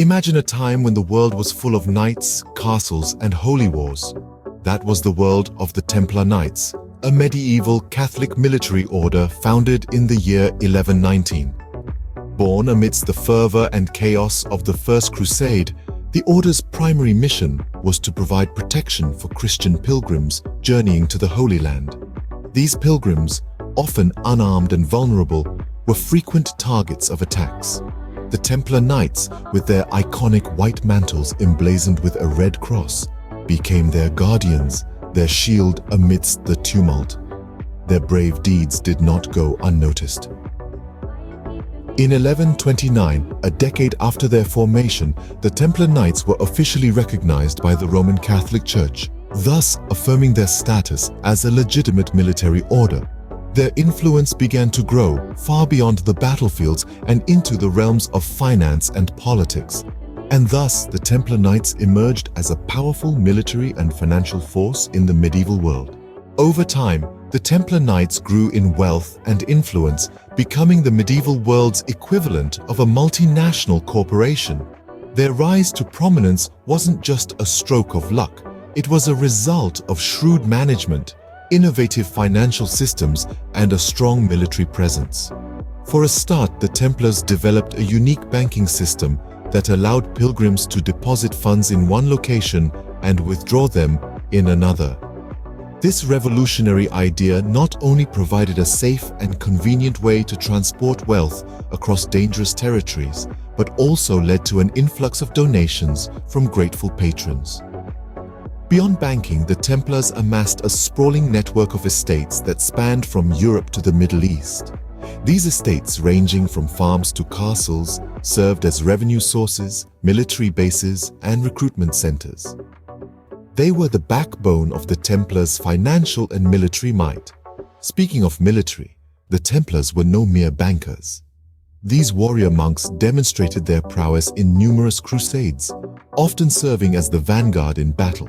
Imagine a time when the world was full of knights, castles, and holy wars. That was the world of the Templar Knights, a medieval Catholic military order founded in the year 1119. Born amidst the fervor and chaos of the First Crusade, the order's primary mission was to provide protection for Christian pilgrims journeying to the Holy Land. These pilgrims, often unarmed and vulnerable, were frequent targets of attacks. The Templar Knights, with their iconic white mantles emblazoned with a red cross, became their guardians, their shield amidst the tumult. Their brave deeds did not go unnoticed. In 1129, a decade after their formation, the Templar Knights were officially recognized by the Roman Catholic Church, thus affirming their status as a legitimate military order. Their influence began to grow far beyond the battlefields and into the realms of finance and politics. And thus, the Templar Knights emerged as a powerful military and financial force in the medieval world. Over time, the Templar Knights grew in wealth and influence, becoming the medieval world's equivalent of a multinational corporation. Their rise to prominence wasn't just a stroke of luck. It was a result of shrewd management, innovative financial systems, and a strong military presence. For a start, the Templars developed a unique banking system that allowed pilgrims to deposit funds in one location and withdraw them in another. This revolutionary idea not only provided a safe and convenient way to transport wealth across dangerous territories, but also led to an influx of donations from grateful patrons. Beyond banking, the Templars amassed a sprawling network of estates that spanned from Europe to the Middle East. These estates, ranging from farms to castles, served as revenue sources, military bases, and recruitment centers. They were the backbone of the Templars' financial and military might. Speaking of military, the Templars were no mere bankers. These warrior monks demonstrated their prowess in numerous crusades, often serving as the vanguard in battle.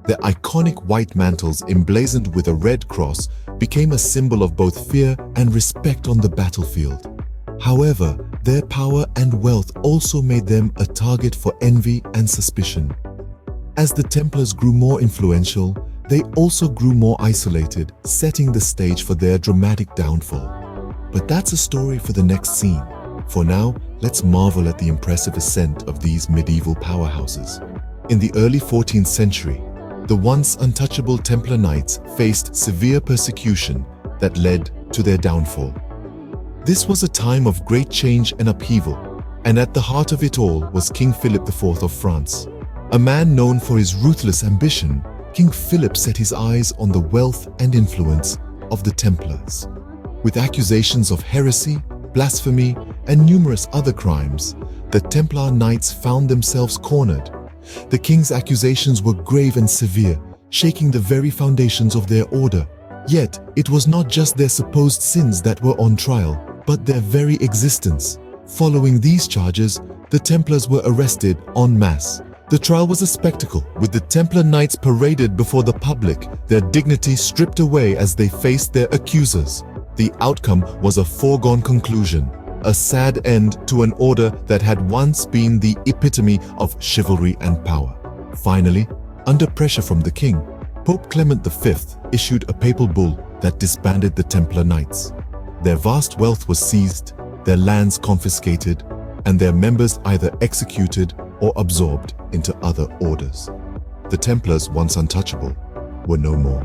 Their iconic white mantles emblazoned with a red cross became a symbol of both fear and respect on the battlefield. However, their power and wealth also made them a target for envy and suspicion. As the Templars grew more influential, they also grew more isolated, setting the stage for their dramatic downfall. But that's a story for the next scene. For now, let's marvel at the impressive ascent of these medieval powerhouses. In the early 14th century, the once untouchable Templar Knights faced severe persecution that led to their downfall. This was a time of great change and upheaval, and at the heart of it all was King Philip IV of France. A man known for his ruthless ambition, King Philip set his eyes on the wealth and influence of the Templars. With accusations of heresy, blasphemy, and numerous other crimes, the Templar Knights found themselves cornered. The king's accusations were grave and severe, shaking the very foundations of their order. Yet, it was not just their supposed sins that were on trial, but their very existence. Following these charges, the Templars were arrested en masse. The trial was a spectacle, with the Templar Knights paraded before the public, their dignity stripped away as they faced their accusers. The outcome was a foregone conclusion, a sad end to an order that had once been the epitome of chivalry and power. Finally, under pressure from the king, Pope Clement V issued a papal bull that disbanded the Templar Knights. Their vast wealth was seized, their lands confiscated, and their members either executed or absorbed into other orders. The Templars, once untouchable, were no more.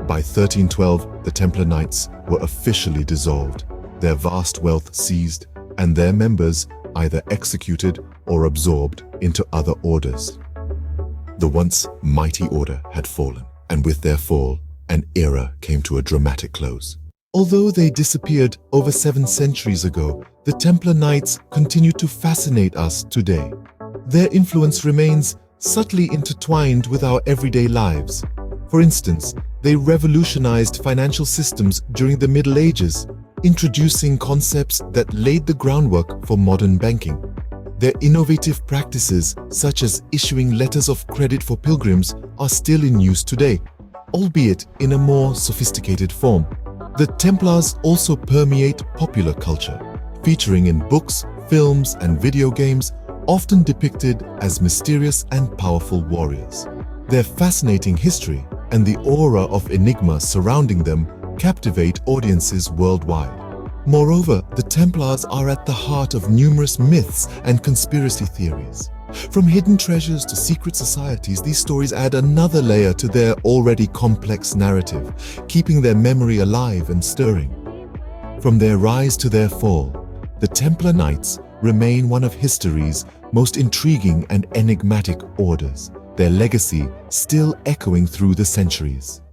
By 1312, the Templar Knights were officially dissolved, their vast wealth seized, and their members either executed or absorbed into other orders. The once mighty order had fallen, and with their fall, an era came to a dramatic close. Although they disappeared over 7 centuries ago, the Templar Knights continue to fascinate us today. Their influence remains subtly intertwined with our everyday lives. For instance, they revolutionized financial systems during the Middle Ages, introducing concepts that laid the groundwork for modern banking. Their innovative practices, such as issuing letters of credit for pilgrims, are still in use today, albeit in a more sophisticated form. The Templars also permeate popular culture, featuring in books, films, and video games, often depicted as mysterious and powerful warriors. Their fascinating history and the aura of enigma surrounding them captivate audiences worldwide. Moreover, the Templars are at the heart of numerous myths and conspiracy theories. From hidden treasures to secret societies, these stories add another layer to their already complex narrative, keeping their memory alive and stirring. From their rise to their fall, the Templar Knights remain one of history's most intriguing and enigmatic orders, their legacy still echoing through the centuries.